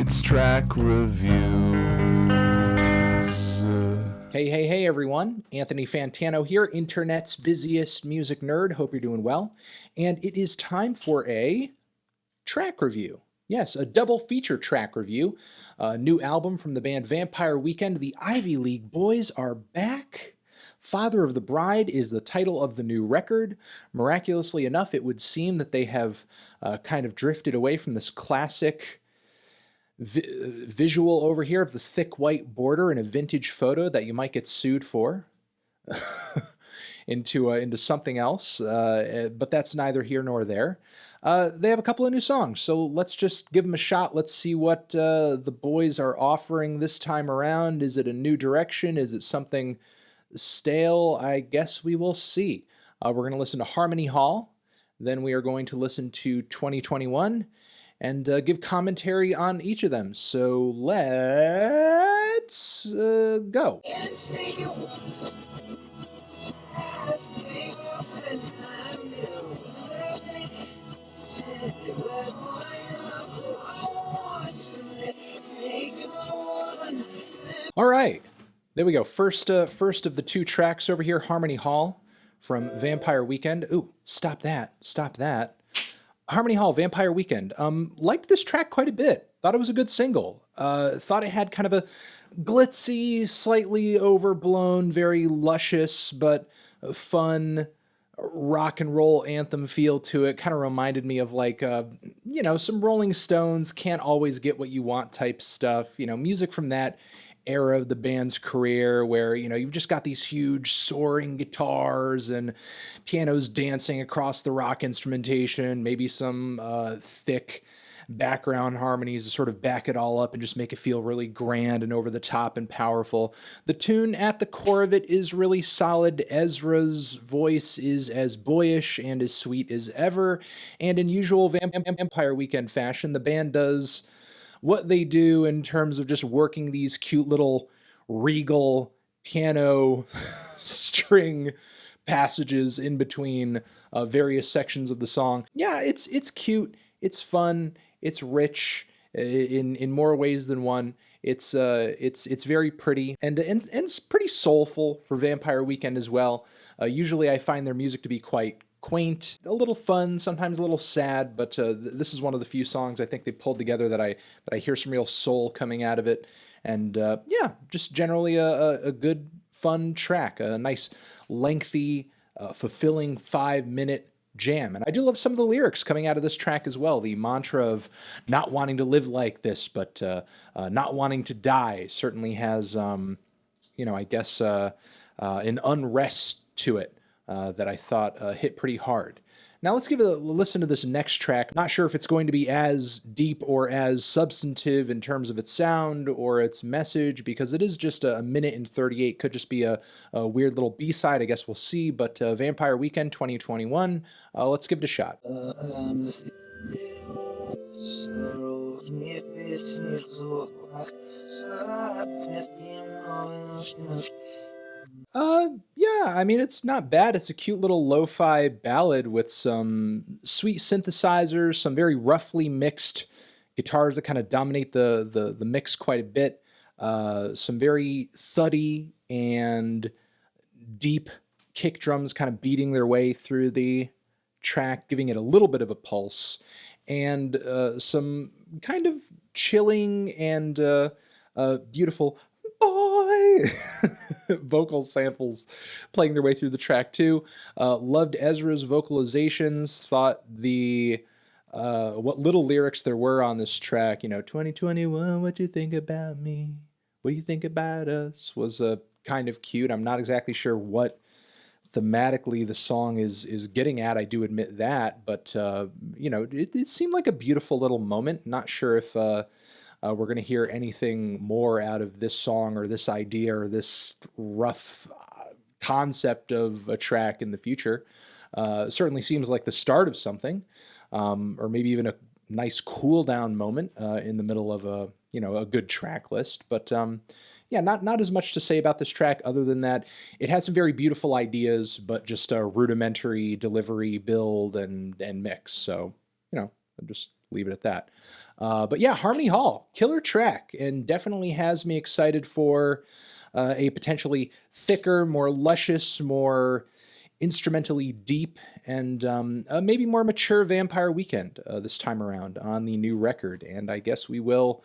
It's track reviews. Hey, everyone. Anthony Fantano here, internet's busiest music nerd. Hope you're doing well. And it is time for a track review. Yes, a double feature track review. A new album from the band Vampire Weekend. The Ivy League Boys are back. Father of the Bride is the title of the new record. Miraculously enough, it would seem that they have kind of drifted away from this classic visual over here of the thick white border in a vintage photo that you might get sued for into something else, but that's neither here nor there. They have a couple of new songs, so let's just give them a shot. Let's see what the boys are offering this time around. Is it a new direction? Is it something stale? I guess we will see. We're going to listen to Harmony Hall, then we are going to listen to 2021, and give commentary on each of them. So let's go. All right, there we go. First of the two tracks over here, Harmony Hall from Vampire Weekend. Ooh, stop that. Harmony Hall, Vampire Weekend. Liked this track quite a bit. Thought it was a good single. Thought it had kind of a glitzy, slightly overblown, very luscious, but fun rock and roll anthem feel to it. Kind of reminded me of like, some Rolling Stones, Can't Always Get What You Want type stuff. Music from that era of the band's career where, you've just got these huge soaring guitars and pianos dancing across the rock instrumentation, maybe some thick background harmonies to sort of back it all up and just make it feel really grand and over the top and powerful. The tune at the core of it is really solid. Ezra's voice is as boyish and as sweet as ever, and in usual Vampire Weekend fashion, the band does what they do in terms of just working these cute little regal piano string passages in between various sections of the song. Yeah, it's cute, it's fun, it's rich in more ways than one. It's very pretty and it's pretty soulful for Vampire Weekend as well. Usually I find their music to be quite quaint, a little fun, sometimes a little sad, but this is one of the few songs I think they pulled together that I hear some real soul coming out of it. And just generally a good, fun track, a nice, lengthy, fulfilling 5-minute jam. And I do love some of the lyrics coming out of this track as well. The mantra of not wanting to live like this, but not wanting to die certainly has, an unrest to it that I thought hit pretty hard. Now let's give a listen to this next track. Not sure if it's going to be as deep or as substantive in terms of its sound or its message, because it is just a minute and 38. Could just be a weird little B-side. I guess we'll see. But Vampire Weekend 2021, let's give it a shot. It's not bad. It's a cute little lo-fi ballad with some sweet synthesizers, some very roughly mixed guitars that kind of dominate the mix quite a bit. Some very thuddy and deep kick drums kind of beating their way through the track, giving it a little bit of a pulse, and some kind of chilling and beautiful boy vocal samples playing their way through the track too. Loved Ezra's vocalizations. Thought the what little lyrics there were on this track, 2021, what do you think about me? What do you think about us? Was kind of cute. I'm not exactly sure what thematically the song is getting at. I do admit that, but it seemed like a beautiful little moment. Not sure if we're going to hear anything more out of this song or this idea or this rough concept of a track in the future. Certainly seems like the start of something, or maybe even a nice cool down moment in the middle of a good track list. But not as much to say about this track other than that it has some very beautiful ideas, but just a rudimentary delivery, build, and mix. So I'll just leave it at that. But yeah, Harmony Hall, killer track, and definitely has me excited for a potentially thicker, more luscious, more instrumentally deep, and maybe more mature Vampire Weekend this time around on the new record. And I guess we will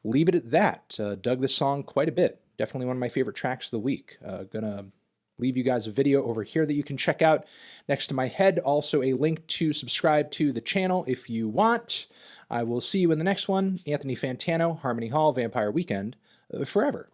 leave it at that. Dug this song quite a bit. Definitely one of my favorite tracks of the week. Gonna leave you guys a video over here that you can check out next to my head. Also a link to subscribe to the channel if you want. I will see you in the next one. Anthony Fantano, Harmony Hall, Vampire Weekend, forever.